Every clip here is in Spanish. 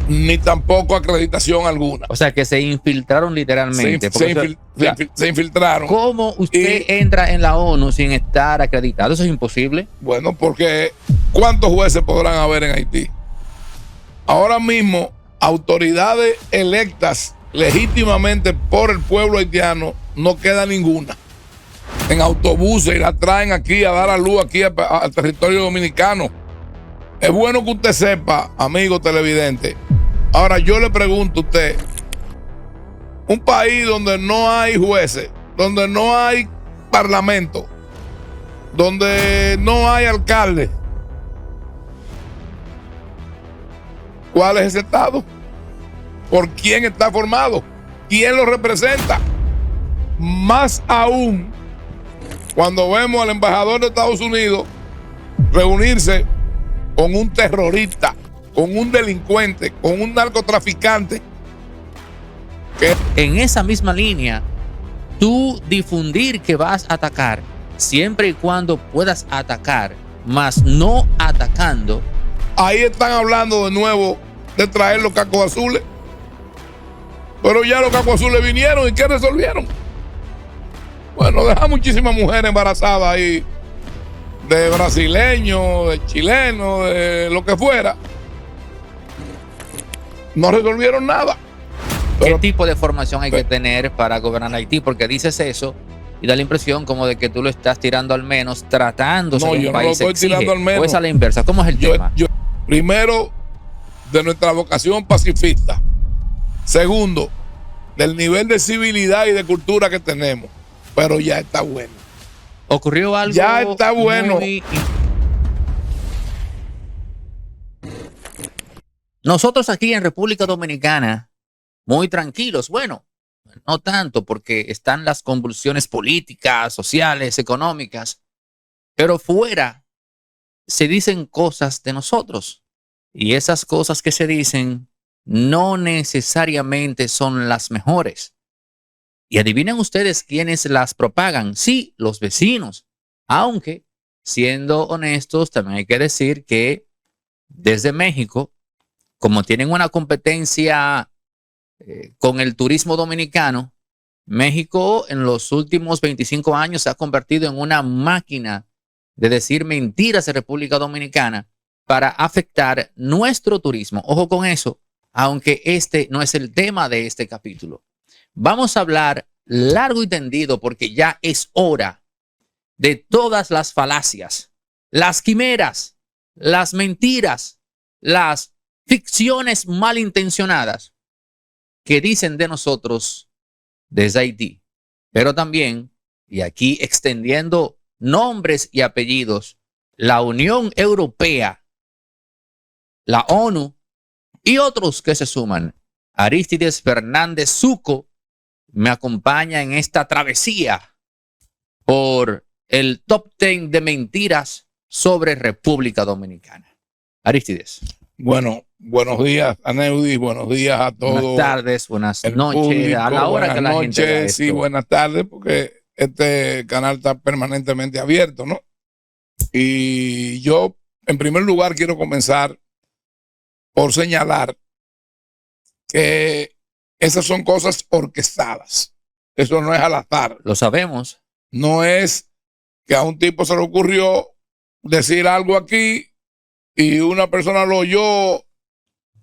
ni tampoco acreditación alguna. O sea, que se infiltraron literalmente. Se infiltraron. ¿Cómo usted entra en la ONU sin estar acreditado? Eso es imposible. Bueno, porque ¿cuántos jueces podrán haber en Haití? Ahora mismo, autoridades electas legítimamente por el pueblo haitiano, no queda ninguna. En autobuses y la traen aquí a dar a luz aquí al territorio dominicano. Es bueno que usted sepa, amigo televidente. Ahora yo le pregunto a usted, un país donde no hay jueces, donde no hay parlamento, donde no hay alcalde, ¿cuál es ese estado? ¿Por quién está formado? ¿Quién lo representa? Más aún cuando vemos al embajador de Estados Unidos reunirse con un terrorista, con un delincuente, con un narcotraficante. En esa misma línea, tú difundir que vas a atacar, siempre y cuando puedas atacar, más no atacando. Ahí están hablando de nuevo de traer los cacos azules. Pero ya los cacos azules vinieron, ¿y qué resolvieron? Bueno, deja muchísimas mujeres embarazadas ahí, de brasileños, de chilenos, de lo que fuera. No resolvieron nada. ¿Qué tipo de formación hay que tener para gobernar Haití? Porque dices eso y da la impresión como de que tú lo estás tirando al menos, tratando no, yo un país no lo estoy tirando al menos. O es a la inversa. ¿Cómo es el tema? Primero, de nuestra vocación pacifista. Segundo, del nivel de civilidad y de cultura que tenemos. Pero ya está bueno. Ocurrió algo. Ya está bueno. Nosotros aquí en República Dominicana, muy tranquilos. Bueno, no tanto porque están las convulsiones políticas, sociales, económicas. Pero fuera se dicen cosas de nosotros. Y esas cosas que se dicen no necesariamente son las mejores. Y adivinen ustedes quiénes las propagan. Sí, los vecinos. Aunque, siendo honestos, también hay que decir que desde México, como tienen una competencia con el turismo dominicano, México en los últimos 25 años se ha convertido en una máquina de decir mentiras de República Dominicana para afectar nuestro turismo. Ojo con eso, aunque este no es el tema de este capítulo. Vamos a hablar largo y tendido porque ya es hora de todas las falacias, las quimeras, las mentiras, las ficciones malintencionadas que dicen de nosotros desde Haití. Pero también, y aquí extendiendo nombres y apellidos, la Unión Europea, la ONU y otros que se suman. Arístides Fernández Suco me acompaña en esta travesía por el top 10 de mentiras sobre República Dominicana. Arístides. Bueno, buenos días a Neudi, buenos días a todos. Buenas tardes, buenas noches, público, a la hora que la gente vea esto. Sí, buenas tardes, porque este canal está permanentemente abierto, ¿no? Y yo, en primer lugar, quiero comenzar por señalar que esas son cosas orquestadas. Eso no es al azar. Lo sabemos. No es que a un tipo se le ocurrió decir algo aquí y una persona lo oyó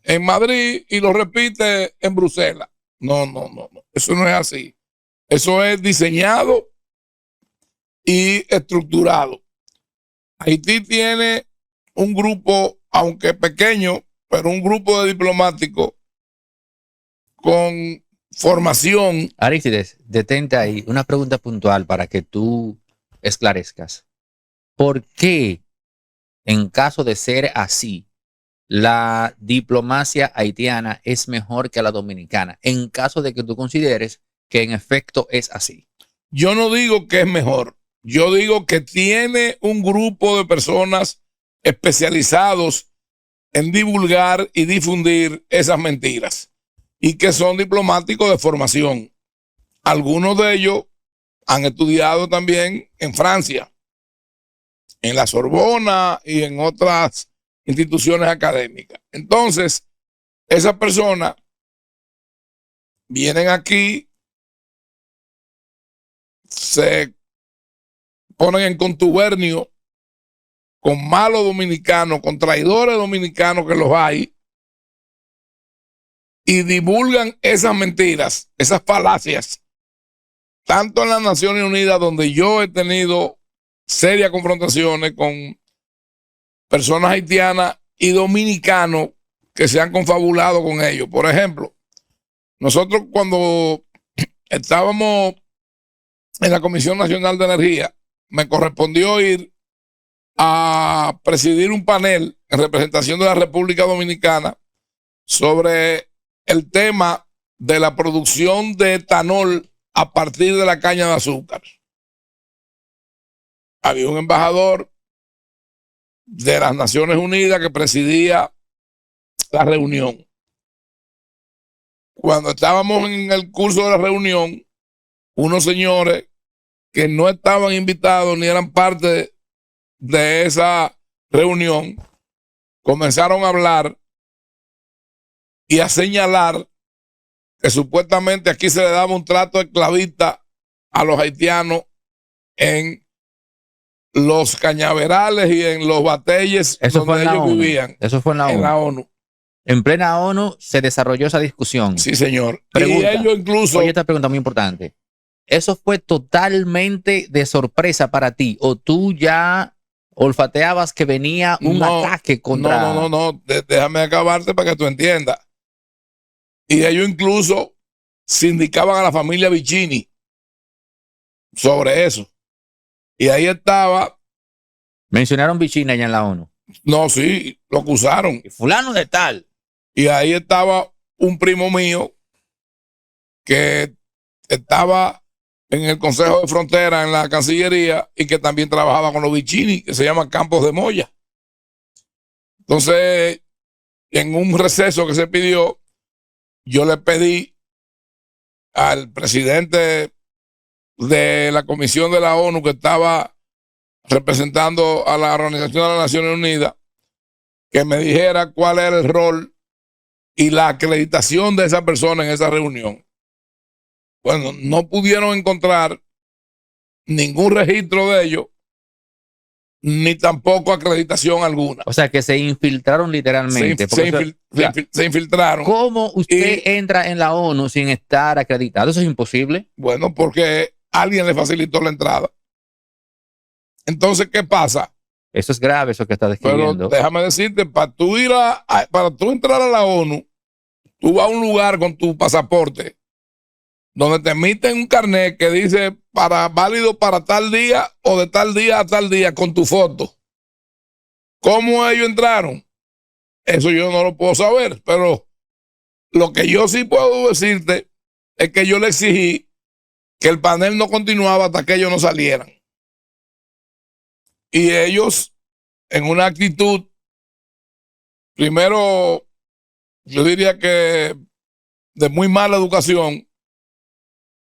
en Madrid y lo repite en Bruselas. No. Eso no es así. Eso es diseñado y estructurado. Haití tiene un grupo, aunque pequeño, pero un grupo de diplomáticos con formación. Arístides, detente ahí. Una pregunta puntual para que tú esclarezcas. ¿Por qué, en caso de ser así, la diplomacia haitiana es mejor que la dominicana? En caso de que tú consideres que en efecto es así. Yo no digo que es mejor. Yo digo que tiene un grupo de personas especializados en divulgar y difundir esas mentiras y que son diplomáticos de formación. Algunos de ellos han estudiado también en Francia, en la Sorbona y en otras instituciones académicas. Entonces, esas personas vienen aquí, se ponen en contubernio con malos dominicanos, con traidores dominicanos que los hay, y divulgan esas mentiras, esas falacias, tanto en las Naciones Unidas, donde yo he tenido serias confrontaciones con personas haitianas y dominicanos que se han confabulado con ellos. Por ejemplo, nosotros cuando estábamos en la Comisión Nacional de Energía, me correspondió ir a presidir un panel en representación de la República Dominicana sobre el tema de la producción de etanol a partir de la caña de azúcar. Había un embajador de las Naciones Unidas que presidía la reunión. Cuando estábamos en el curso de la reunión, unos señores que no estaban invitados ni eran parte de esa reunión comenzaron a hablar y a señalar que supuestamente aquí se le daba un trato esclavista a los haitianos en los cañaverales y en los bateyes donde ellos vivían. Eso fue en la ONU. En plena ONU se desarrolló esa discusión. Sí, señor. Pregunta, y ellos incluso... Oye, esta pregunta muy importante. ¿Eso fue totalmente de sorpresa para ti? ¿O tú ya olfateabas que venía un ataque contra...? No. Déjame acabarte para que tú entiendas. Y ellos incluso sindicaban a la familia Vicini sobre eso. Y ahí estaba... Mencionaron Vicini allá en la ONU. No, sí, lo acusaron. Y fulano de tal. Y ahí estaba un primo mío que estaba en el Consejo de Frontera, en la Cancillería, y que también trabajaba con los Vicini, que se llama Campos de Moya. Entonces, en un receso que se pidió, yo le pedí al presidente de la Comisión de la ONU, que estaba representando a la Organización de las Naciones Unidas, que me dijera cuál era el rol y la acreditación de esa persona en esa reunión. Bueno, no pudieron encontrar ningún registro de ellos, ni tampoco acreditación alguna. O sea, que se infiltraron literalmente. Se infiltraron. ¿Cómo usted entra en la ONU sin estar acreditado? ¿Eso es imposible? Bueno, porque alguien le facilitó la entrada. Entonces, ¿qué pasa? Eso es grave, eso que está describiendo. Pero déjame decirte, para tú entrar a la ONU, tú vas a un lugar con tu pasaporte donde te emiten un carnet que dice válido para tal día o de tal día a tal día con tu foto. ¿Cómo ellos entraron? Eso yo no lo puedo saber, pero lo que yo sí puedo decirte es que yo le exigí que el panel no continuaba hasta que ellos no salieran. Y ellos, en una actitud, primero, yo diría que de muy mala educación,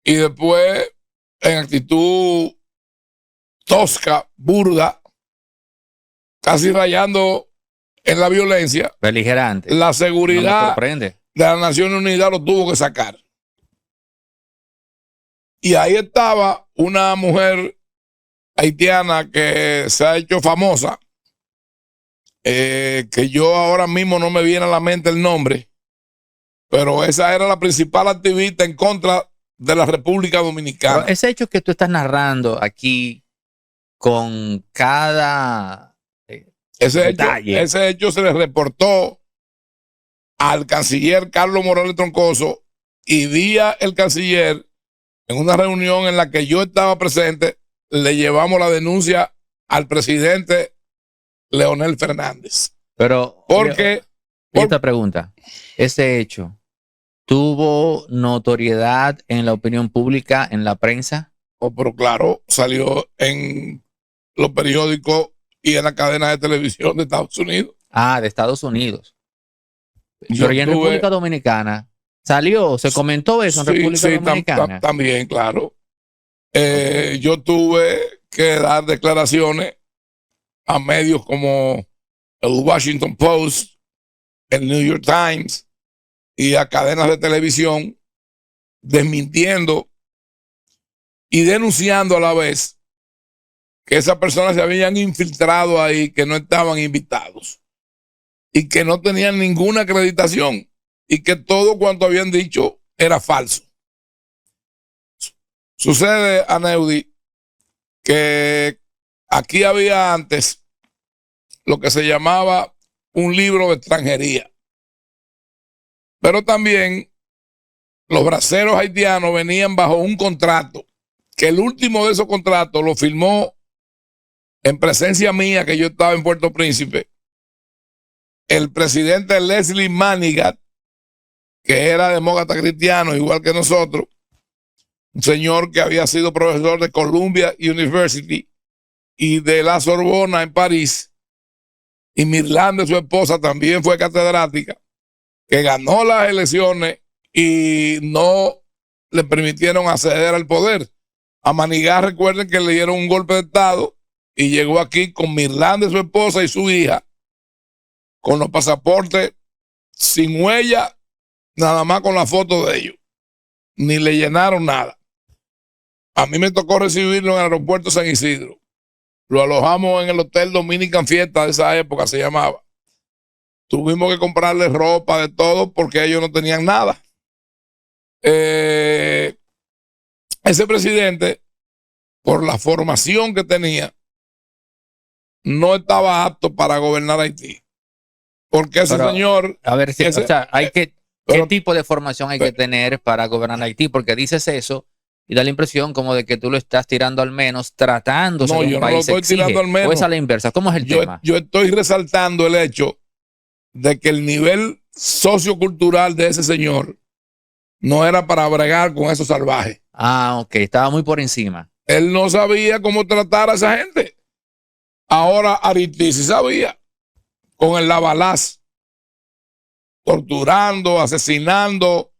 y después en actitud tosca, burda, casi rayando en la violencia, beligerante, la seguridad de las Naciones Unidas lo tuvo que sacar. Y ahí estaba una mujer haitiana que se ha hecho famosa, que yo ahora mismo no me viene a la mente el nombre, pero esa era la principal activista en contra de la República Dominicana. Pero ese hecho que tú estás narrando aquí con cada detalle. Ese hecho se le reportó al canciller Carlos Morales Troncoso, y vía el canciller, en una reunión en la que yo estaba presente, le llevamos la denuncia al presidente Leonel Fernández. Pero, esta pregunta, ese hecho ¿tuvo notoriedad en la opinión pública, en la prensa? Oh, pero claro, salió en los periódicos y en la cadena de televisión de Estados Unidos. Ah, de Estados Unidos. Pero y en República Dominicana, ¿se comentó eso en República Dominicana? También, claro. Yo tuve que dar declaraciones a medios como el Washington Post, el New York Times, y a cadenas de televisión, desmintiendo y denunciando a la vez que esas personas se habían infiltrado ahí, que no estaban invitados y que no tenían ninguna acreditación y que todo cuanto habían dicho era falso. Sucede, Aneudi, que aquí había antes lo que se llamaba un libro de extranjería, pero también los braceros haitianos venían bajo un contrato, que el último de esos contratos lo firmó en presencia mía, que yo estaba en Puerto Príncipe, el presidente Leslie Manigat, que era demócrata cristiano, igual que nosotros, un señor que había sido profesor de Columbia University y de la Sorbona en París, y Mirlande, su esposa, también fue catedrática, que ganó las elecciones y no le permitieron acceder al poder. A Manigat, recuerden que le dieron un golpe de Estado y llegó aquí con Mirlande, su esposa, y su hija, con los pasaportes sin huella, nada más con la foto de ellos. Ni le llenaron nada. A mí me tocó recibirlo en el aeropuerto San Isidro. Lo alojamos en el Hotel Dominican Fiesta de esa época, se llamaba. Tuvimos que comprarle ropa, de todo, porque ellos no tenían nada. Ese presidente, por la formación que tenía, no estaba apto para gobernar Haití. Porque ese señor... A ver, o sea, ¿qué tipo de formación hay que pero, tener para gobernar Haití? Porque dices eso y da la impresión como de que tú lo estás tirando al menos, tratándose de un país exige, al menos. O es a la inversa. ¿Cómo es el tema? Yo estoy resaltando el hecho de que el nivel sociocultural de ese señor no era para bregar con esos salvajes. Ah, ok, estaba muy por encima. Él no sabía cómo tratar a esa gente. Ahora Haití sí sabía, con el Lavalaz, torturando, asesinando,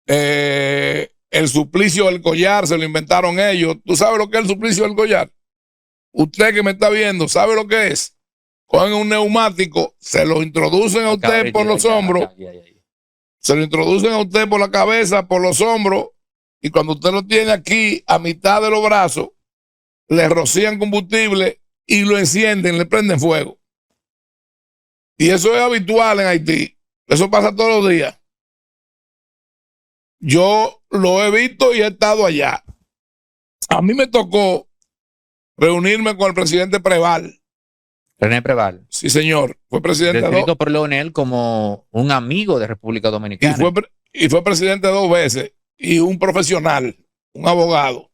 el suplicio del collar, se lo inventaron ellos. ¿Tú sabes lo que es el suplicio del collar? Usted que me está viendo, ¿sabe lo que es? Cogen un neumático, se lo introducen a usted por los hombros, se lo introducen a usted por la cabeza, por los hombros, y cuando usted lo tiene aquí a mitad de los brazos, le rocían combustible y lo encienden, le prenden fuego. Y eso es habitual en Haití. Eso pasa todos los días. Yo lo he visto y he estado allá. A mí me tocó reunirme con el presidente Preval. René Preval. Sí, señor. Fue presidente descrito por Leonel como un amigo de República Dominicana. Y fue presidente 2 veces. Y un profesional, un abogado.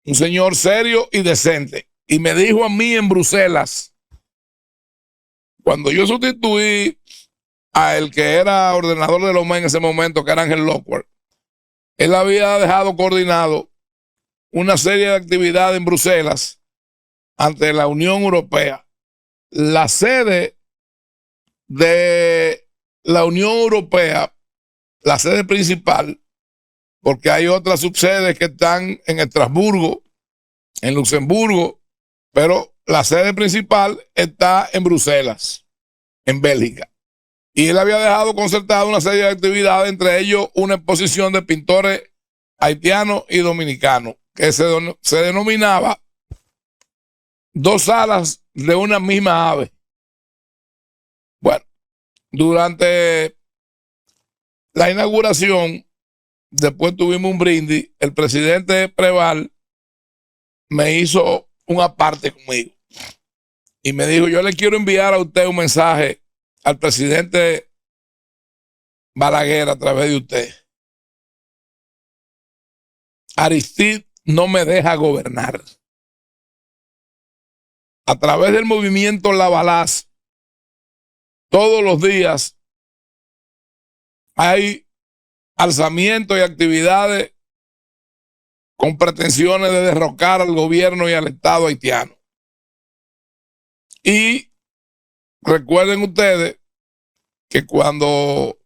Un señor serio y decente. Y me dijo a mí en Bruselas, cuando yo sustituí a el que era ordenador de Loma en ese momento, que era Ángel Lockwood, él había dejado coordinado una serie de actividades en Bruselas ante la Unión Europea. La sede de la Unión Europea, la sede principal, porque hay otras subsedes que están en Estrasburgo, en Luxemburgo, pero la sede principal está en Bruselas, en Bélgica. Y él había dejado concertada una serie de actividades, entre ellos una exposición de pintores haitianos y dominicanos, que se denominaba Dos alas de una misma ave. Bueno, durante la inauguración, después tuvimos un brindis, el presidente Preval me hizo un aparte conmigo y me dijo: yo le quiero enviar a usted un mensaje al presidente Balaguer a través de usted. Aristide no me deja gobernar. A través del movimiento Lavalaz, todos los días hay alzamientos y actividades con pretensiones de derrocar al gobierno y al Estado haitiano. Y recuerden ustedes que cuando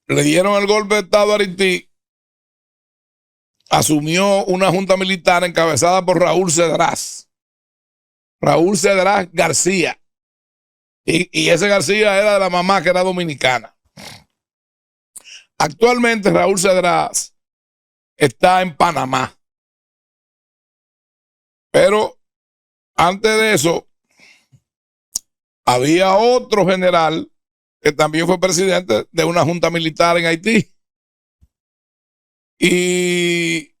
le dieron el golpe de Estado a Haití, asumió una junta militar encabezada por Raúl Cedrás García. Y ese García era de la mamá, que era dominicana. Actualmente Raúl Cedras está en Panamá. Pero antes de eso, había otro general que también fue presidente de una junta militar en Haití. Y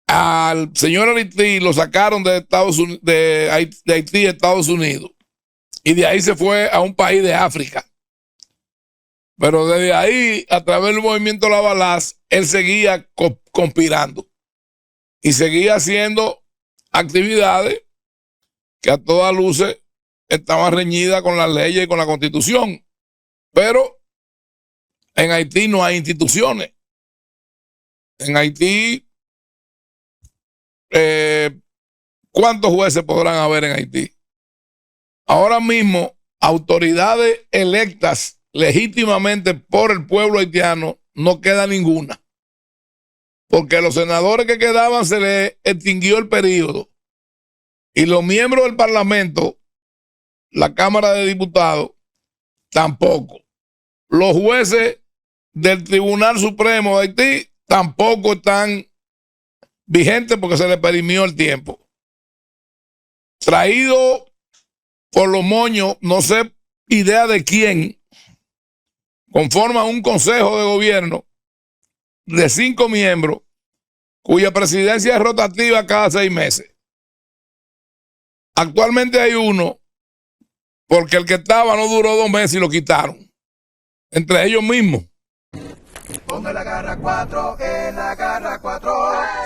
al señor Haití lo sacaron de Haití a Estados Unidos. Y de ahí se fue a un país de África. Pero desde ahí, a través del movimiento Lavalas, él seguía conspirando. Y seguía haciendo actividades que a todas luces estaban reñidas con las leyes y con la Constitución. Pero en Haití no hay instituciones. En Haití, ¿cuántos jueces podrán haber en Haití? Ahora mismo, autoridades electas legítimamente por el pueblo haitiano, no queda ninguna. Porque los senadores que quedaban se les extinguió el periodo. Y los miembros del Parlamento, la Cámara de Diputados, tampoco. Los jueces del Tribunal Supremo de Haití tampoco están vigentes porque se les perimió el tiempo. Traído por los moños, no sé idea de quién, conforman un consejo de gobierno de 5 miembros cuya presidencia es rotativa cada 6 meses. Actualmente hay uno porque el que estaba no duró 2 meses y lo quitaron. Entre ellos mismos. Ponga la garra 4, en la garra 4,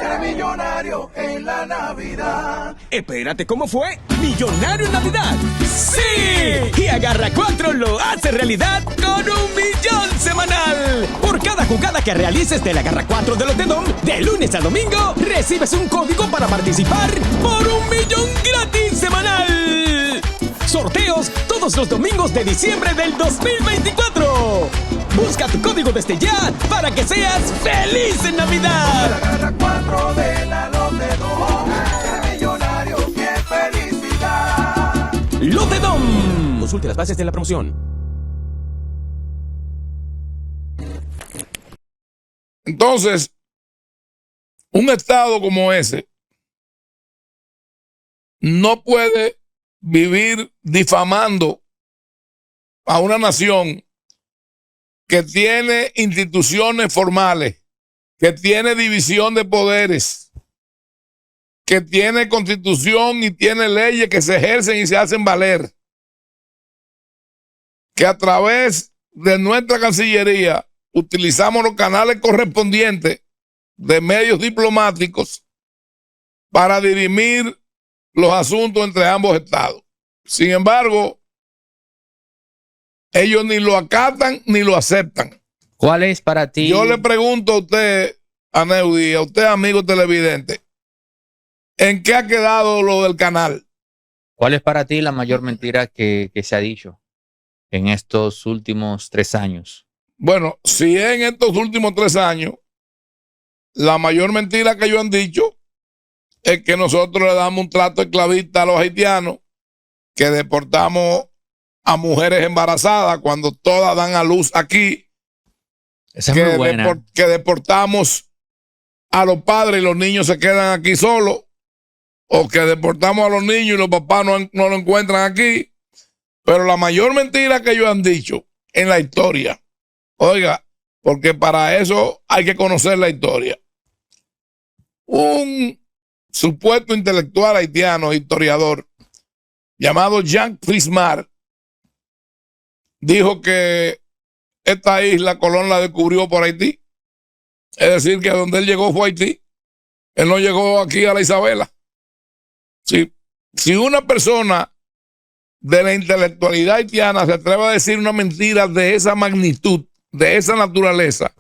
seré millonario en la Navidad. Espérate, ¿cómo fue? ¿Millonario en Navidad? ¡Sí! Y Agarra 4 lo hace realidad con 1.000.000 semanal. Por cada jugada que realices de la Agarra 4 de Lotedom, de lunes a domingo, recibes un código para participar por 1.000.000 gratis semanal. Sorteos todos los domingos de diciembre del 2024. Busca tu código desde ya para que seas feliz en Navidad. La garra 4 de la Lotedom, seré millonario, qué felicidad. Lotedom. Consulte las bases de la promoción. Entonces, un estado como ese no puede vivir difamando a una nación que tiene instituciones formales, que tiene división de poderes, que tiene constitución y tiene leyes que se ejercen y se hacen valer, que a través de nuestra Cancillería utilizamos los canales correspondientes de medios diplomáticos para dirimir los asuntos entre ambos estados. Sin embargo, ellos ni lo acatan ni lo aceptan. ¿Cuál es para ti? Yo le pregunto a usted, a Neudi, a usted, amigo televidente, ¿en qué ha quedado lo del canal? ¿Cuál es para ti la mayor mentira que se ha dicho en estos últimos 3 años? Bueno, si en estos últimos 3 años, la mayor mentira que ellos han dicho es que nosotros le damos un trato esclavista a los haitianos, que deportamos a mujeres embarazadas cuando todas dan a luz aquí. Esa es muy buena. Que deportamos a los padres y los niños se quedan aquí solos, o que deportamos a los niños y los papás no lo encuentran aquí. Pero la mayor mentira que ellos han dicho en la historia, oiga, porque para eso hay que conocer la historia. Un supuesto intelectual haitiano, historiador, llamado Jean Prismar, dijo que esta isla Colón la descubrió por Haití. Es decir, que donde él llegó fue Haití. Él no llegó aquí a la Isabela. Si una persona de la intelectualidad haitiana se atreve a decir una mentira de esa magnitud, de esa naturaleza,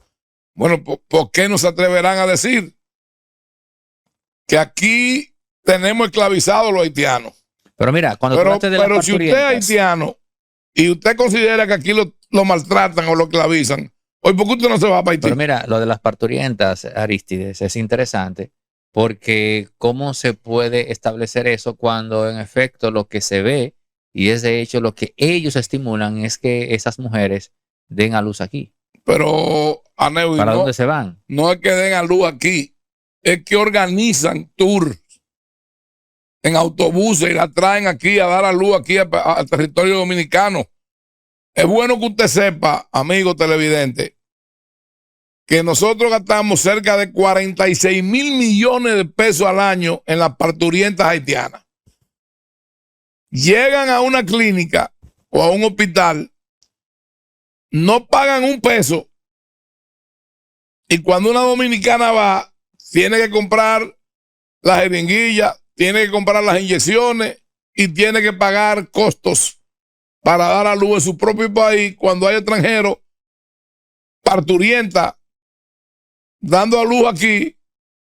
bueno, ¿por qué no se atreverán a decir que aquí tenemos esclavizados los haitianos? Pero mira, cuando tú hablaste de pero si usted es haitiano y usted considera que aquí lo maltratan o lo esclavizan, hoy, ¿por qué usted no se va para Haití? Pero mira, lo de las parturientas, Aristides, es interesante porque cómo se puede establecer eso cuando en efecto lo que se ve y es de hecho lo que ellos estimulan es que esas mujeres den a luz aquí. Pero, Aneudi, ¿Para no, dónde se van? no es que den a luz aquí, es que organizan tours en autobuses y la traen aquí a dar a luz aquí al territorio dominicano. Es bueno que usted sepa, amigo televidente, que nosotros gastamos cerca de 46 mil millones de pesos al año en las parturientas haitianas. Llegan a una clínica o a un hospital, no pagan un peso, y cuando una dominicana va, tiene que comprar la jeringuilla, tiene que comprar las inyecciones y tiene que pagar costos para dar a luz en su propio país cuando hay extranjeros parturienta dando a luz aquí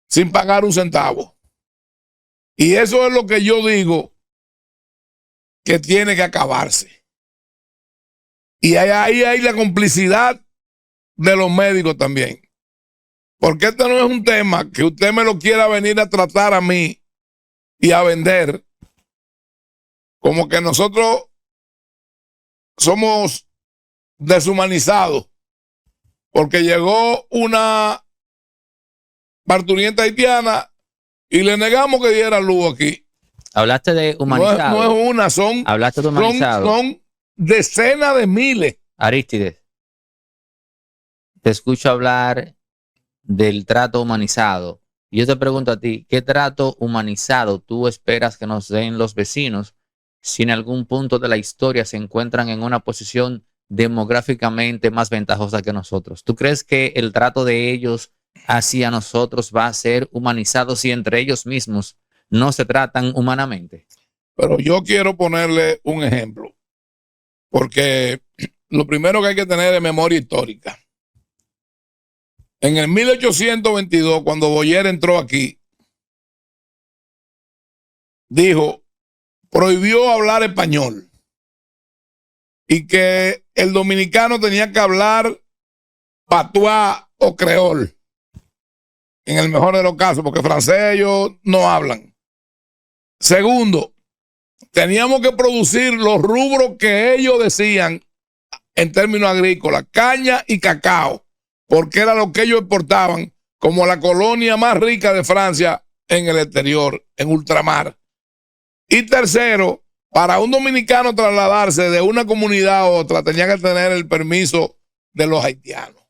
sin pagar un centavo. Y eso es lo que yo digo que tiene que acabarse. Y ahí hay la complicidad de los médicos también. Porque este no es un tema que usted me lo quiera venir a tratar a mí y a vender como que nosotros somos deshumanizados porque llegó una parturienta haitiana y le negamos que diera luz aquí. Hablaste de humanizado. No es una, son, Hablaste de humanizado. son decenas de miles. Arístides, te escucho hablar del trato humanizado. Y yo te pregunto a ti, ¿qué trato humanizado tú esperas que nos den los vecinos si en algún punto de la historia se encuentran en una posición demográficamente más ventajosa que nosotros? ¿Tú crees que el trato de ellos hacia nosotros va a ser humanizado si entre ellos mismos no se tratan humanamente? Pero yo quiero ponerle un ejemplo, porque lo primero que hay que tener es memoria histórica. En el 1822, cuando Boyer entró aquí, dijo, prohibió hablar español y que el dominicano tenía que hablar patuá o creol, en el mejor de los casos, porque francés ellos no hablan. Segundo, teníamos que producir los rubros que ellos decían en términos agrícolas, caña y cacao, porque era lo que ellos exportaban como la colonia más rica de Francia en el exterior, en ultramar. Y tercero, para un dominicano trasladarse de una comunidad a otra, tenía que tener el permiso de los haitianos.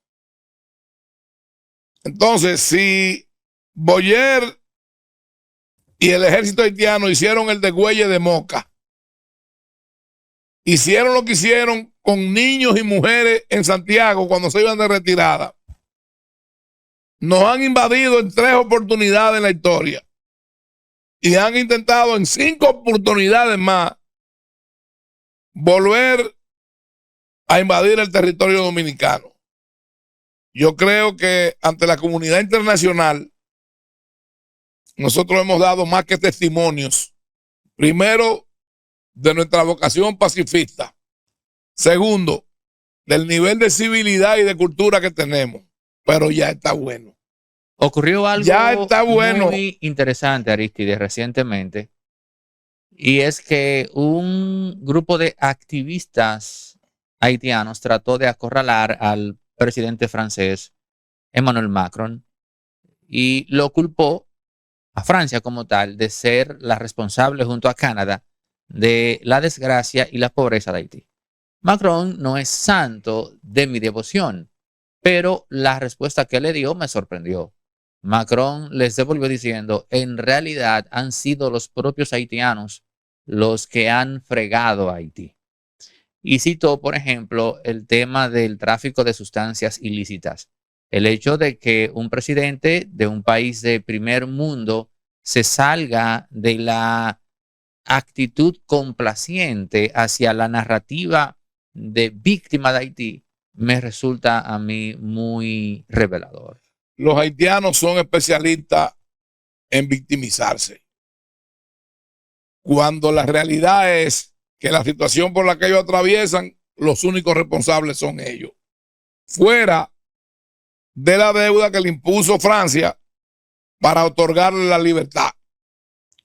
Entonces, si Boyer y el ejército haitiano hicieron el degüelle de Moca, hicieron lo que hicieron con niños y mujeres en Santiago cuando se iban de retirada, nos han invadido en 3 oportunidades en la historia y han intentado en 5 oportunidades más volver a invadir el territorio dominicano. Yo creo que ante la comunidad internacional nosotros hemos dado más que testimonios. Primero, de nuestra vocación pacifista. Segundo, del nivel de civilidad y de cultura que tenemos. Pero ya está bueno. Ocurrió algo ya está bueno. muy interesante, Arístides, recientemente. Y es que un grupo de activistas haitianos trató de acorralar al presidente francés Emmanuel Macron y lo culpó a Francia como tal de ser la responsable junto a Canadá de la desgracia y la pobreza de Haití. Macron no es santo de mi devoción, pero la respuesta que le dio me sorprendió. Macron les devolvió diciendo, en realidad han sido los propios haitianos los que han fregado a Haití. Y citó, por ejemplo, el tema del tráfico de sustancias ilícitas. El hecho de que un presidente de un país de primer mundo se salga de la actitud complaciente hacia la narrativa de víctima de Haití me resulta a mí muy revelador. Los haitianos son especialistas en victimizarse, cuando la realidad es que la situación por la que ellos atraviesan, los únicos responsables son ellos. Fuera de la deuda que le impuso Francia para otorgarle la libertad.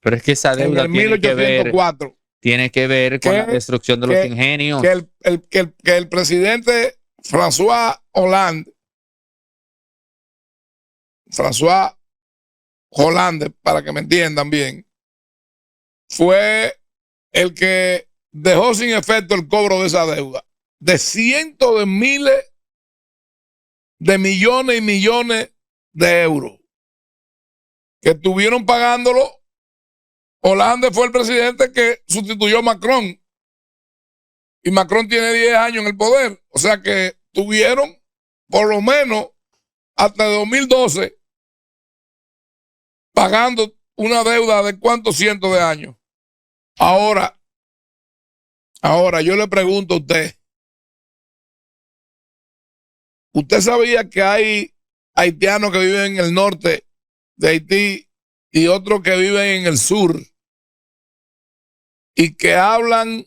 Pero es que esa deuda en el 1804 tiene que ver con la destrucción de los ingenios. Que el presidente François Hollande, para que me entiendan bien, fue el que dejó sin efecto el cobro de esa deuda de cientos de miles de millones y millones de euros que estuvieron pagándolo. Hollande fue el presidente que sustituyó a Macron y Macron tiene 10 años en el poder, o sea que tuvieron por lo menos hasta 2012 pagando una deuda de cuántos cientos de años. Ahora yo le pregunto a ¿usted sabía que hay haitianos que viven en el norte de Haití y otros que viven en el sur y que hablan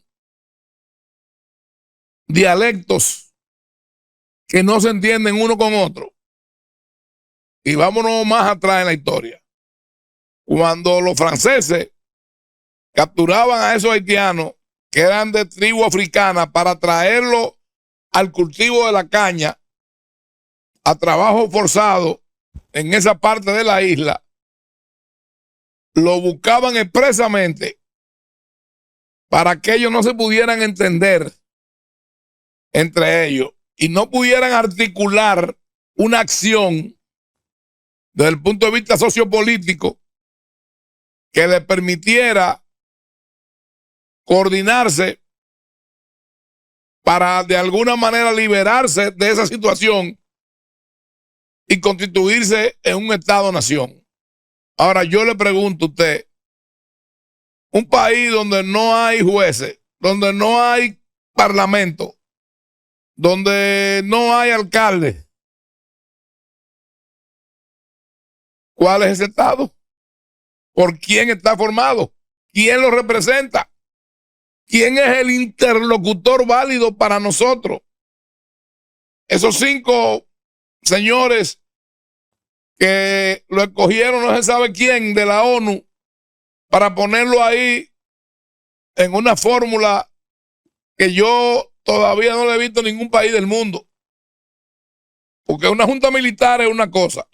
dialectos que no se entienden uno con otro? Y vámonos más atrás en la historia. Cuando los franceses capturaban a esos haitianos que eran de tribu africana para traerlos al cultivo de la caña, a trabajo forzado en esa parte de la isla, lo buscaban expresamente para que ellos no se pudieran entender entre ellos y no pudieran articular una acción desde el punto de vista sociopolítico que les permitiera coordinarse para de alguna manera liberarse de esa situación y constituirse en un Estado-nación. Ahora yo le pregunto a usted, un país donde no hay jueces, donde no hay parlamento, donde no hay alcalde, ¿cuál es ese Estado? ¿Por quién está formado? ¿Quién lo representa? ¿Quién es el interlocutor válido para nosotros? Esos 5 señores que lo escogieron, no se sabe quién, de la ONU, para ponerlo ahí en una fórmula que yo todavía no le he visto en ningún país del mundo. Porque una junta militar es una cosa,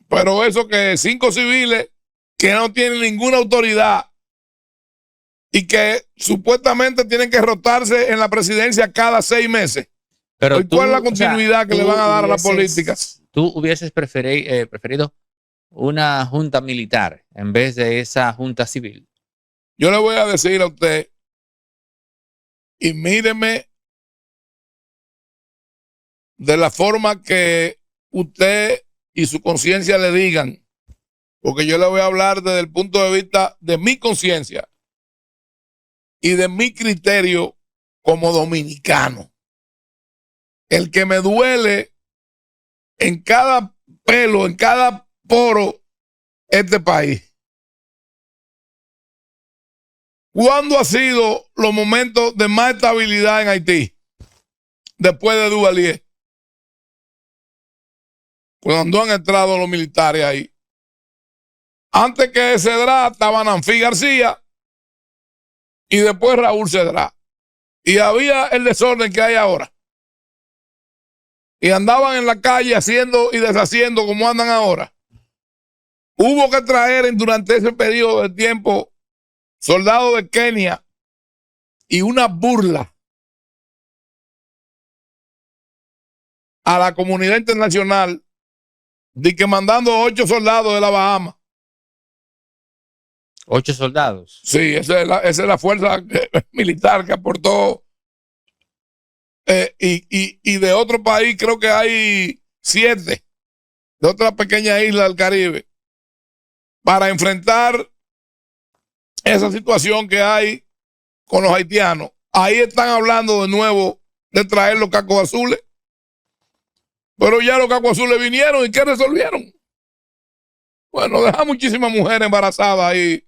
pero eso que 5 civiles que no tienen ninguna autoridad y que supuestamente tienen que rotarse en la presidencia cada 6 meses. Pero ¿Cuál es la continuidad que le van a dar a las políticas? ¿Tú hubieses preferido una junta militar en vez de esa junta civil? Yo le voy a decir a usted, y míreme de la forma que usted y su conciencia le digan, porque yo le voy a hablar desde el punto de vista de mi conciencia y de mi criterio como dominicano. El que me duele en cada pelo, en cada poro, este país. ¿Cuándo ha sido los momentos de más estabilidad en Haití? Después de Duvalier. Cuando han entrado los militares ahí. Antes que Cedrá estaba Nanfí García y después Raúl Cedrá. Y había el desorden que hay ahora. Y andaban en la calle haciendo y deshaciendo como andan ahora. Hubo que traer durante ese periodo de tiempo soldados de Kenia y una burla a la comunidad internacional de que mandando 8 soldados de la Bahama. 8 soldados. Sí, esa es la fuerza militar que aportó. Y de otro país creo que hay 7 de otra pequeña isla del Caribe para enfrentar esa situación que hay con los haitianos. Ahí están hablando de nuevo de traer los cacos azules, pero ya los cacos azules vinieron y ¿qué resolvieron? Bueno, deja muchísimas mujeres embarazadas ahí,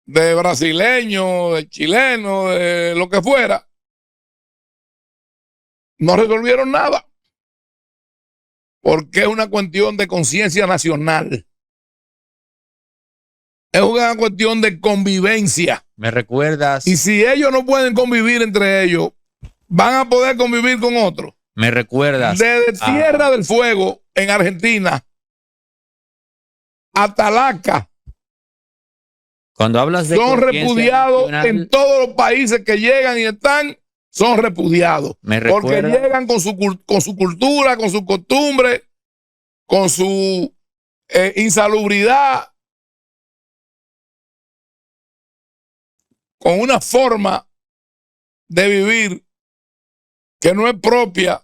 de brasileños, de chilenos, de lo que fuera. No resolvieron nada. Porque es una cuestión de conciencia nacional. Es una cuestión de convivencia. ¿Me recuerdas? Y si ellos no pueden convivir entre ellos, van a poder convivir con otros. Me recuerdas. Desde Tierra del Fuego en Argentina a Talaca Cuando hablas de son conciencia repudiados nacional, en todos los países que llegan y están, son repudiados. Me Porque recuerda- llegan con su cultura, con su costumbre, con su insalubridad, con una forma de vivir que no es propia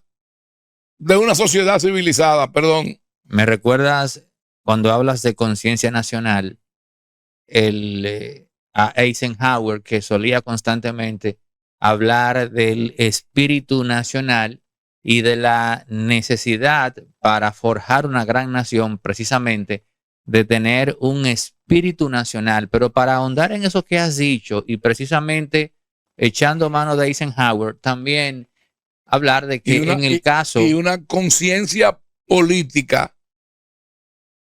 de una sociedad civilizada, perdón. me recuerdas cuando hablas de conciencia nacional, a Eisenhower, que solía constantemente hablar del espíritu nacional y de la necesidad para forjar una gran nación, precisamente de tener un espíritu nacional. Pero para ahondar en eso que has dicho y precisamente echando mano de Eisenhower, también hablar de que en el caso... Y una conciencia política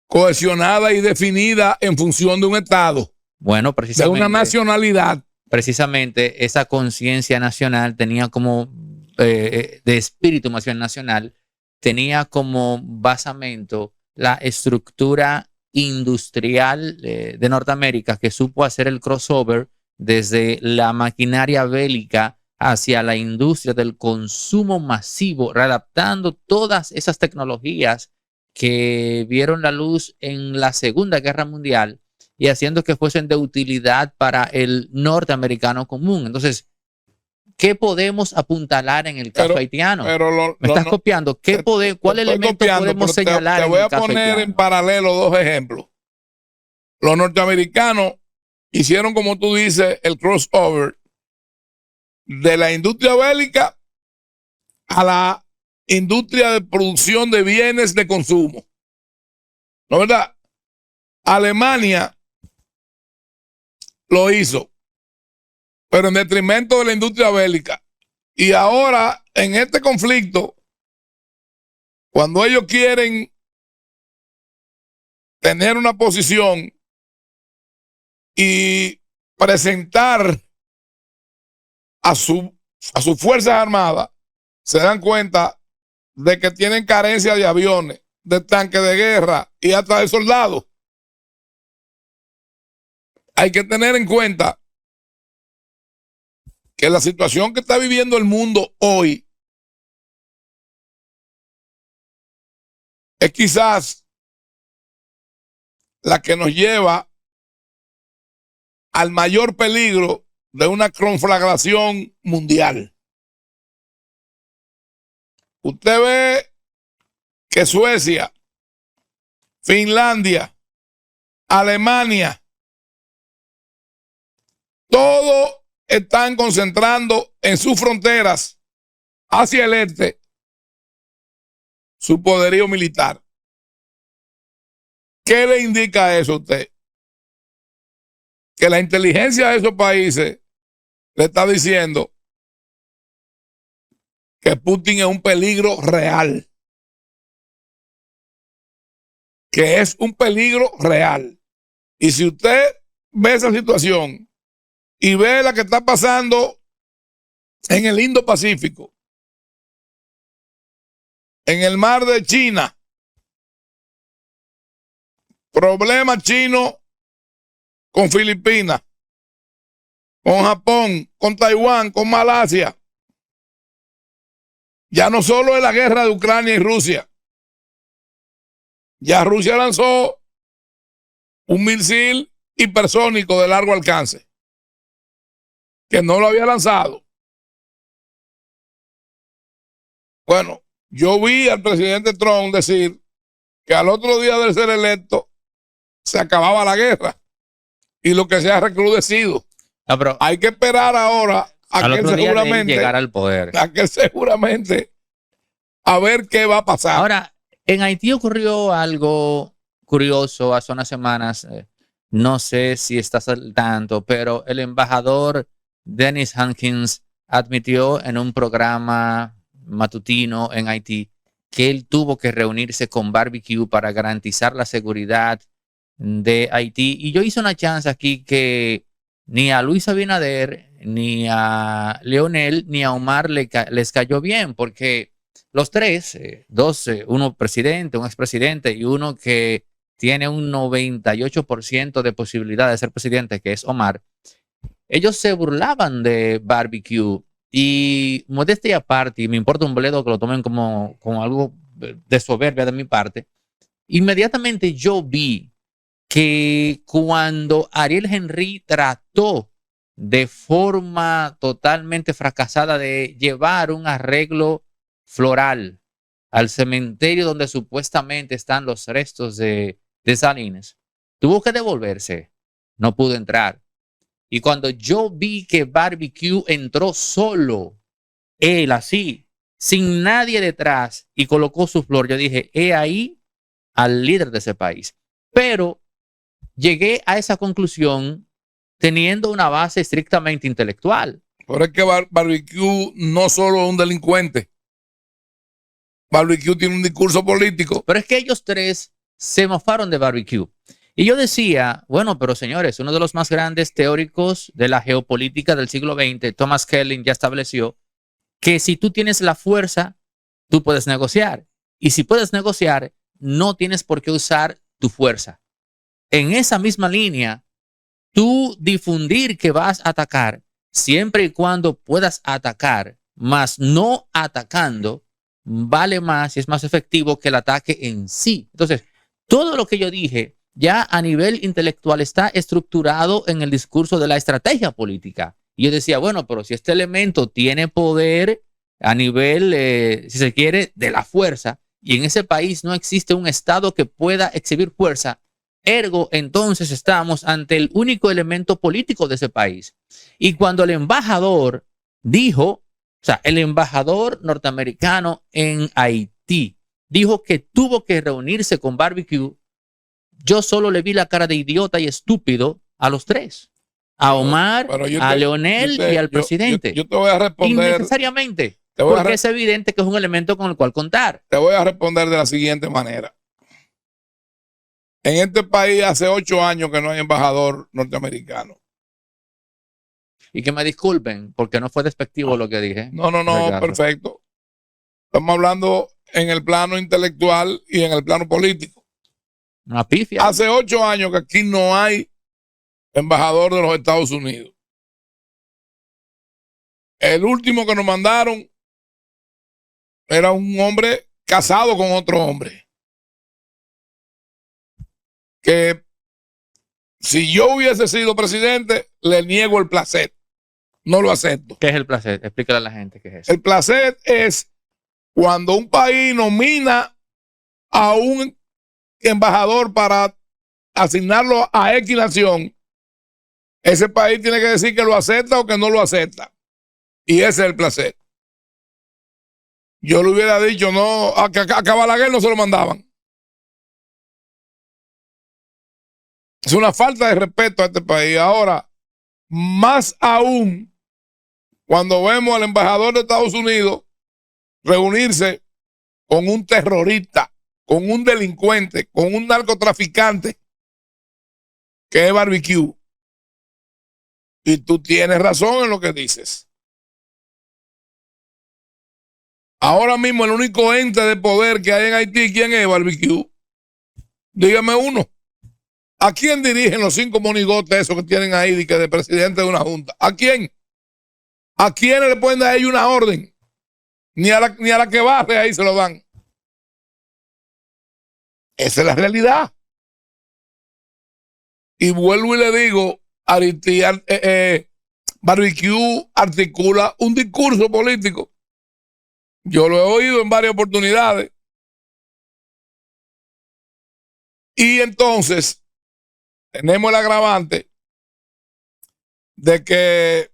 cohesionada y definida en función de un Estado, Bueno, de precisamente, una nacionalidad. precisamente esa conciencia nacional tenía como, de espíritu más bien nacional, tenía como basamento la estructura industrial de Norteamérica, que supo hacer el crossover desde la maquinaria bélica hacia la industria del consumo masivo, readaptando todas esas tecnologías que vieron la luz en la Segunda Guerra Mundial y haciendo que fuesen de utilidad para el norteamericano común. Entonces, ¿qué podemos apuntalar en el caso haitiano? ¿Me estás copiando? ¿Cuál elemento podemos señalar? Te voy a poner en paralelo dos ejemplos. Los norteamericanos hicieron, como tú dices, el crossover de la industria bélica a la industria de producción de bienes de consumo. ¿No es verdad? Alemania lo hizo, pero en detrimento de la industria bélica. Y ahora, en este conflicto, cuando ellos quieren tener una posición y presentar a sus Fuerzas Armadas, se dan cuenta de que tienen carencia de aviones, de tanques de guerra y hasta de soldados. Hay que tener en cuenta que la situación que está viviendo el mundo hoy es quizás la que nos lleva al mayor peligro de una conflagración mundial. Usted ve que Suecia, Finlandia, Alemania, todos están concentrando en sus fronteras hacia el este su poderío militar. ¿Qué le indica eso a usted? Que la inteligencia de esos países le está diciendo que Putin es un peligro real. Que es un peligro real. Y si usted ve esa situación y ve la que está pasando en el Indo-Pacífico, en el mar de China, problema chino con Filipinas, con Japón, con Taiwán, con Malasia. Ya no solo es la guerra de Ucrania y Rusia. Ya Rusia lanzó un misil hipersónico de largo alcance, que no lo había lanzado. Bueno, yo vi al presidente Trump decir que al otro día de ser electo se acababa la guerra y lo que se ha recrudecido. No, pero hay que esperar ahora a que él seguramente llegar al poder. A que seguramente a ver qué va a pasar. Ahora, en Haití ocurrió algo curioso hace unas semanas. No sé si estás al tanto, pero el embajador Dennis Hankins admitió en un programa matutino en Haití que él tuvo que reunirse con Barbecue para garantizar la seguridad de Haití. Y yo hice una chance aquí que ni a Luis Abinader, ni a Leonel, ni a Omar les cayó bien, porque Los tres, dos, uno presidente, un expresidente y uno que tiene un 98% de posibilidad de ser presidente, que es Omar, ellos se burlaban de barbecue y modestia aparte, y me importa un bledo que lo tomen como algo de soberbia de mi parte, inmediatamente yo vi que cuando Ariel Henry trató de forma totalmente fracasada de llevar un arreglo floral al cementerio donde supuestamente están los restos de Salinas, tuvo que devolverse, no pudo entrar. Y cuando yo vi que Barbecue entró solo, él así, sin nadie detrás, y colocó su flor, yo dije, he ahí al líder de ese país. Pero llegué a esa conclusión teniendo una base estrictamente intelectual. Pero es que Barbecue no solo es un delincuente. Barbecue tiene un discurso político. Pero es que ellos tres se mofaron de Barbecue. Y yo decía, bueno, pero señores, uno de los más grandes teóricos de la geopolítica del siglo XX, Thomas Kelling, ya estableció que si tú tienes la fuerza, tú puedes negociar. Y si puedes negociar, no tienes por qué usar tu fuerza. En esa misma línea, tú difundir que vas a atacar, siempre y cuando puedas atacar, más no atacando, vale más y es más efectivo que el ataque en sí. Entonces, todo lo que yo dije ya a nivel intelectual está estructurado en el discurso de la estrategia política. Y yo decía, bueno, pero si este elemento tiene poder a nivel, si se quiere, de la fuerza, y en ese país no existe un Estado que pueda exhibir fuerza, ergo, entonces estamos ante el único elemento político de ese país. Y cuando el embajador dijo, o sea, el embajador norteamericano en Haití dijo que tuvo que reunirse con Barbecue, yo solo le vi la cara de idiota y estúpido a los tres. A Omar, a Leonel y al presidente. Yo te voy a responder. Innecesariamente. Porque es evidente que es un elemento con el cual contar. Te voy a responder de la siguiente manera. En este país hace 8 años que no hay embajador norteamericano. Y que me disculpen, porque no fue despectivo lo que dije. No, perfecto. Estamos hablando en el plano intelectual y en el plano político. Una pifia. Hace 8 años que aquí no hay embajador de los Estados Unidos. El último que nos mandaron era un hombre casado con otro hombre. Que si yo hubiese sido presidente, le niego el placer. No lo acepto. ¿Qué es el placer? Explícale a la gente qué es eso. El placer es cuando un país nomina a un embajador para asignarlo a X nación. Ese país tiene que decir que lo acepta o que no lo acepta. Y ese es el placer. Yo le hubiera dicho, no, a Balaguer no se lo mandaban. Es una falta de respeto a este país. Ahora, más aún, cuando vemos al embajador de Estados Unidos reunirse con un terrorista, con un delincuente, con un narcotraficante, que es Barbecue. Y tú tienes razón en lo que dices. Ahora mismo el único ente de poder que hay en Haití, ¿quién es Barbecue? Dígame uno. ¿A quién dirigen los 5 monigotes esos que tienen ahí de presidente de una junta? ¿A quién? ¿A quién le pueden dar ellos una orden? Ni a la que barre ahí se lo dan. Esa es la realidad. Y vuelvo y le digo, Barbecue articula un discurso político. Yo lo he oído en varias oportunidades. Y entonces tenemos el agravante de que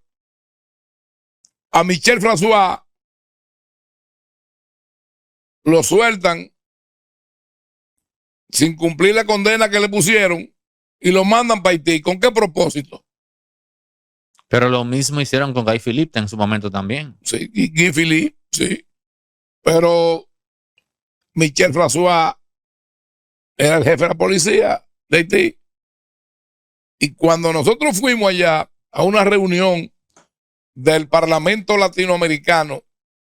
a Michel François lo sueltan sin cumplir la condena que le pusieron y lo mandan para Haití. ¿Con qué propósito? Pero lo mismo hicieron con Guy Philippe en su momento también. Sí, Guy Philippe, sí. Pero Michel François era el jefe de la policía de Haití. Y cuando nosotros fuimos allá a una reunión del Parlamento Latinoamericano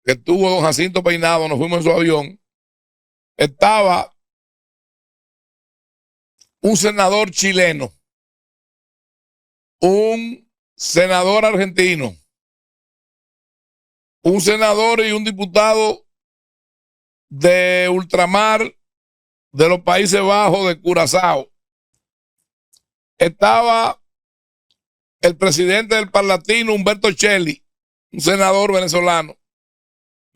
que tuvo don Jacinto Peinado, nos fuimos en su avión, estaba un senador chileno, un senador argentino, un senador y un diputado de ultramar de los Países Bajos, de Curazao. Estaba el presidente del Parlatino, Humberto Cheli, un senador venezolano.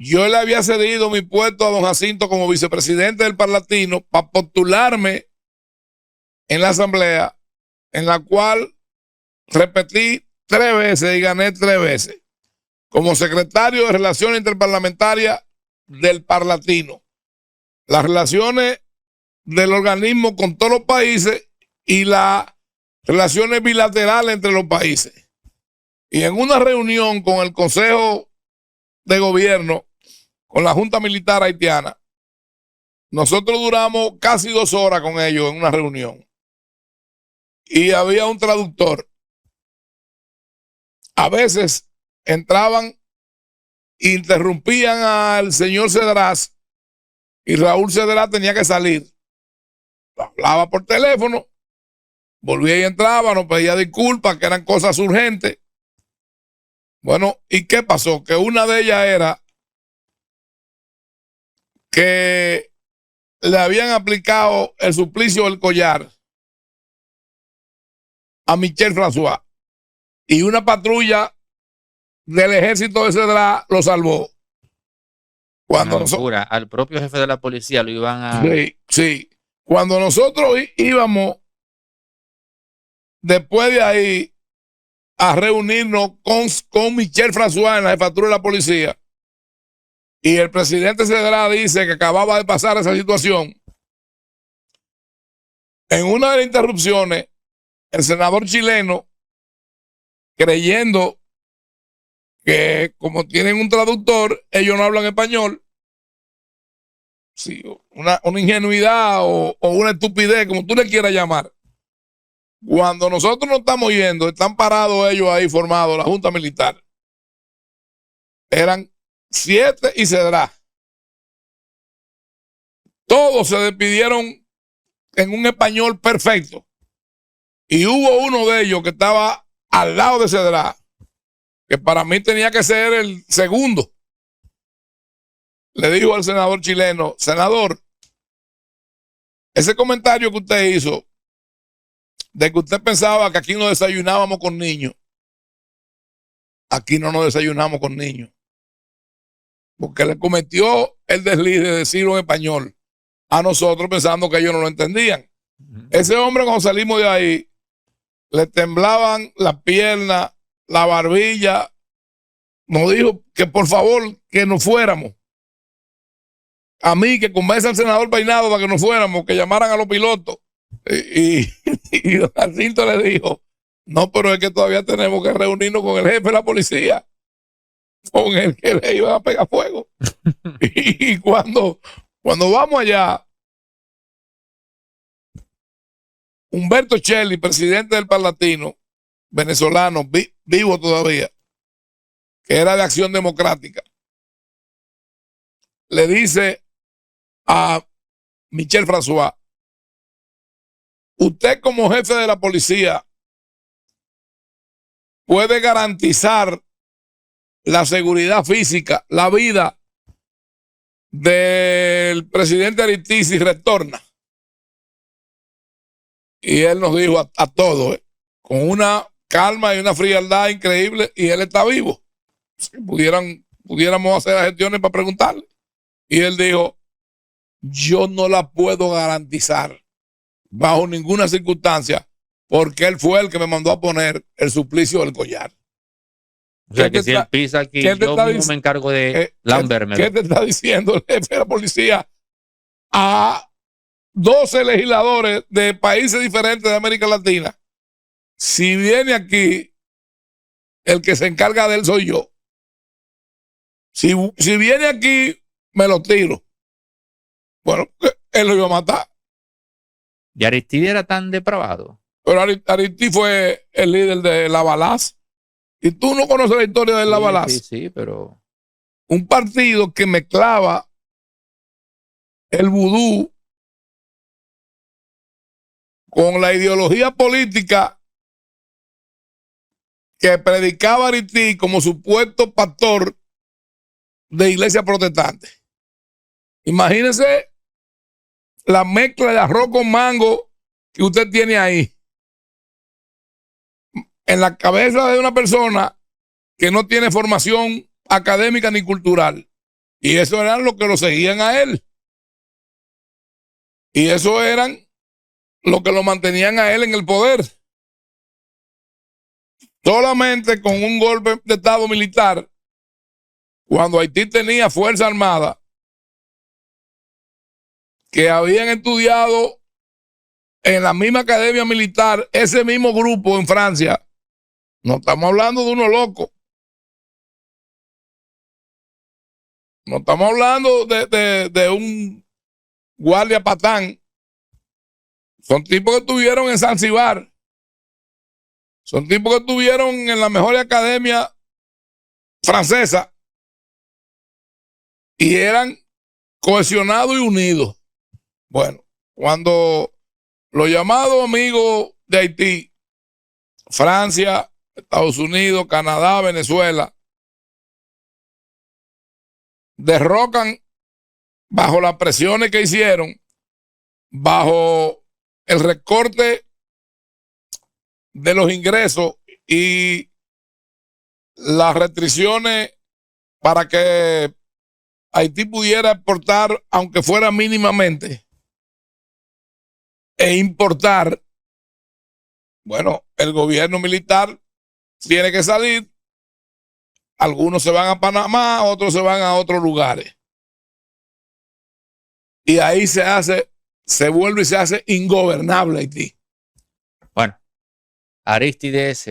Yo le había cedido mi puesto a don Jacinto como vicepresidente del Parlatino para postularme en la asamblea, en la cual repetí 3 veces y gané 3 veces como secretario de Relaciones Interparlamentarias del Parlatino. Las relaciones del organismo con todos los países y las relaciones bilaterales entre los países. Y en una reunión con el Consejo de Gobierno, con la Junta Militar Haitiana, nosotros duramos casi 2 horas con ellos en una reunión. Y había un traductor. A veces entraban e interrumpían al señor Cedrás y Raúl Cedrás tenía que salir. Hablaba por teléfono, volvía y entraba, nos pedía disculpas, que eran cosas urgentes. Bueno, ¿y qué pasó? Que una de ellas era que le habían aplicado el suplicio del collar a Michel François y una patrulla del ejército de Cedrás lo salvó. Cuando al propio jefe de la policía lo iban a... Sí. Cuando nosotros íbamos después de ahí a reunirnos con Michel François en la jefatura de la policía, y el presidente Cedrás dice que acababa de pasar esa situación, en una de las interrupciones, el senador chileno, creyendo que como tienen un traductor, ellos no hablan español, sí, una ingenuidad o una estupidez, como tú le quieras llamar. Cuando nosotros nos estamos yendo, están parados ellos ahí formados, la Junta Militar. Eran 7 y Cedrás. Todos se despidieron en un español perfecto. Y hubo uno de ellos que estaba al lado de Cedrás, que para mí tenía que ser el segundo. Le dijo al senador chileno: senador, ese comentario que usted hizo de que usted pensaba que aquí nos desayunábamos con niños, aquí no nos desayunamos con niños, porque le cometió el desliz de decirlo en español a nosotros pensando que ellos no lo entendían. Ese hombre, cuando salimos de ahí, le temblaban las piernas, la barbilla, nos dijo que por favor que nos fuéramos. A mí, que convence al senador Peinado para que nos fuéramos, que llamaran a los pilotos. Y don Jacinto le dijo: no, pero es que todavía tenemos que reunirnos con el jefe de la policía, con el que le iban a pegar fuego. Y cuando vamos allá, Humberto Cheli, presidente del Parlatino, venezolano, vivo todavía, que era de Acción Democrática, le dice a Michel François: usted como jefe de la policía puede garantizar la seguridad física, la vida del presidente Aristide si retorna. Y él nos dijo a todos, con una calma y una frialdad increíble, y él está vivo. Si pudiéramos hacer las gestiones para preguntarle. Y él dijo: yo no la puedo garantizar bajo ninguna circunstancia, porque él fue el que me mandó a poner el suplicio del collar. O sea, que si él pisa aquí, yo mismo me encargo de lamberme. ¿Qué te está diciendo el jefe de la policía a 12 legisladores de países diferentes de América Latina? Si viene aquí, el que se encarga de él soy yo. Si viene aquí, me lo tiro. Bueno, él lo iba a matar. ¿Y Aristide era tan depravado? Pero Aristide fue el líder de Lavalaz. Y tú no conoces la historia de Lavalaz. Sí, pero... un partido que mezclaba el vudú con la ideología política que predicaba Haití como supuesto pastor de iglesia protestante. Imagínense la mezcla de arroz con mango que usted tiene ahí en la cabeza de una persona que no tiene formación académica ni cultural. Y eso eran los que lo seguían a él. Y eso eran los que lo mantenían a él en el poder. Solamente con un golpe de estado militar, cuando Haití tenía fuerza armada, que habían estudiado en la misma academia militar, ese mismo grupo en Francia, no estamos hablando de uno loco. No estamos hablando de un guardia patán. Son tipos que estuvieron en Zanzíbar. Son tipos que estuvieron en la mejor academia francesa y eran cohesionados y unidos. Bueno, cuando los llamados amigos de Haití, Francia, Estados Unidos, Canadá, Venezuela, derrocan bajo las presiones que hicieron, bajo el recorte de los ingresos y las restricciones para que Haití pudiera exportar, aunque fuera mínimamente, e importar. Bueno, el gobierno militar tiene que salir. Algunos se van a Panamá, otros se van a otros lugares. Y ahí se vuelve y se hace ingobernable Haití. Bueno, Arístides,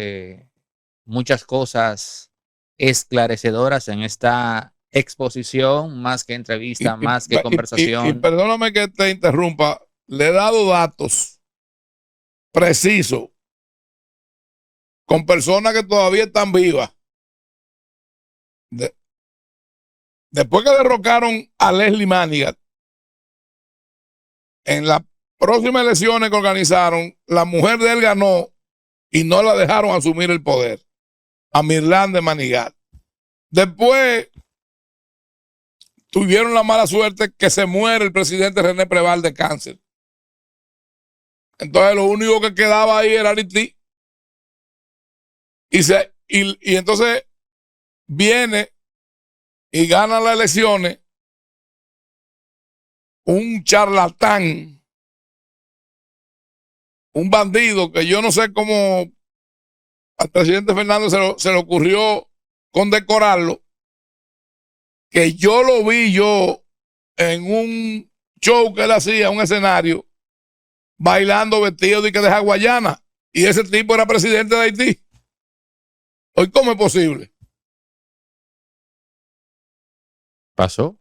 muchas cosas esclarecedoras en esta exposición, más que entrevista, más que conversación. Y perdóname que te interrumpa, le he dado datos precisos con personas que todavía están vivas. Después que derrocaron a Leslie Manigat, en las próximas elecciones que organizaron, la mujer de él ganó y no la dejaron asumir el poder, a Mirlán de Manigat. Después tuvieron la mala suerte que se muere el presidente René Preval de cáncer. Entonces lo único que quedaba ahí era Haití. Y entonces viene y gana las elecciones un charlatán, un bandido que yo no sé cómo al presidente Fernández se le ocurrió condecorarlo, que yo lo vi en un show que él hacía, un escenario, bailando vestido de hawaiana, y ese tipo era presidente de Haití. Hoy, ¿cómo es posible? Pasó.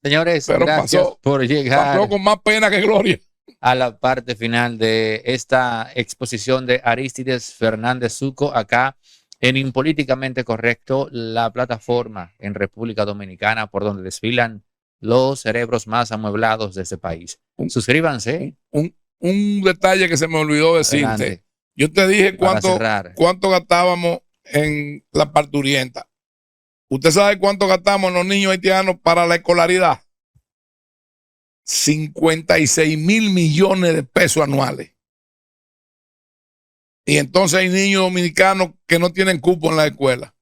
Señores, pero gracias por llegar. Pasó con más pena que gloria. A la parte final de esta exposición de Arístides Fernández Succo, acá en Impolíticamente Correcto, la plataforma en República Dominicana por donde desfilan los cerebros más amueblados de este país. Suscríbanse. Un detalle que se me olvidó decirte. Adelante. Yo te dije cuánto gastábamos en la parturienta. ¿Usted sabe cuánto gastamos en los niños haitianos para la escolaridad? 56 mil millones de pesos anuales. Y entonces hay niños dominicanos que no tienen cupo en la escuela.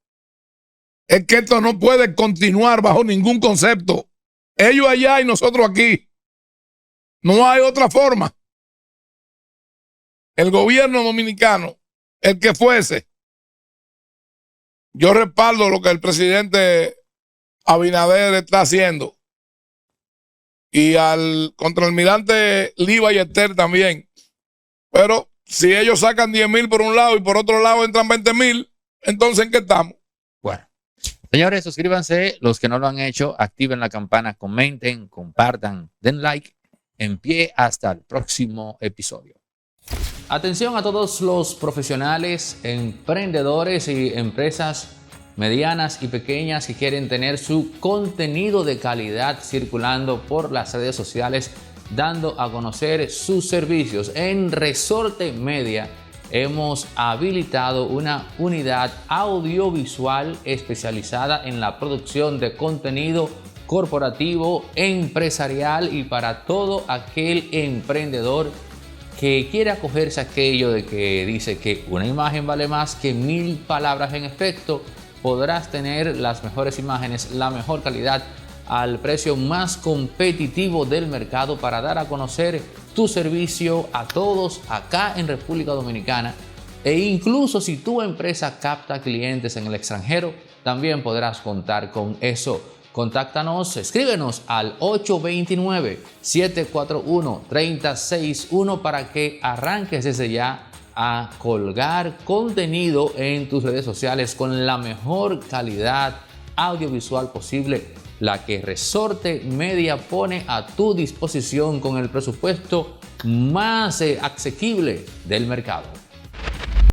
Es que esto no puede continuar bajo ningún concepto. Ellos allá y nosotros aquí. No hay otra forma. El gobierno dominicano, el que fuese, yo respaldo lo que el presidente Abinader está haciendo. Y al contraalmirante Lee Ballester también. Pero si ellos sacan 10,000 por un lado y por otro lado entran 20,000, entonces ¿en qué estamos? Bueno, señores, suscríbanse. Los que no lo han hecho, activen la campana, comenten, compartan, den like. En pie hasta el próximo episodio. Atención a todos los profesionales, emprendedores y empresas medianas y pequeñas que quieren tener su contenido de calidad circulando por las redes sociales, dando a conocer sus servicios. En Resorte Media hemos habilitado una unidad audiovisual especializada en la producción de contenido corporativo, empresarial y para todo aquel emprendedor que quiere acogerse a aquello de que dice que una imagen vale más que 1000 palabras. En efecto, podrás tener las mejores imágenes, la mejor calidad, al precio más competitivo del mercado para dar a conocer tu servicio a todos acá en República Dominicana. E incluso si tu empresa capta clientes en el extranjero, también podrás contar con eso. Contáctanos, escríbenos al 829-741-3061 para que arranques desde ya a colgar contenido en tus redes sociales con la mejor calidad audiovisual posible, la que Resorte Media pone a tu disposición con el presupuesto más asequible del mercado.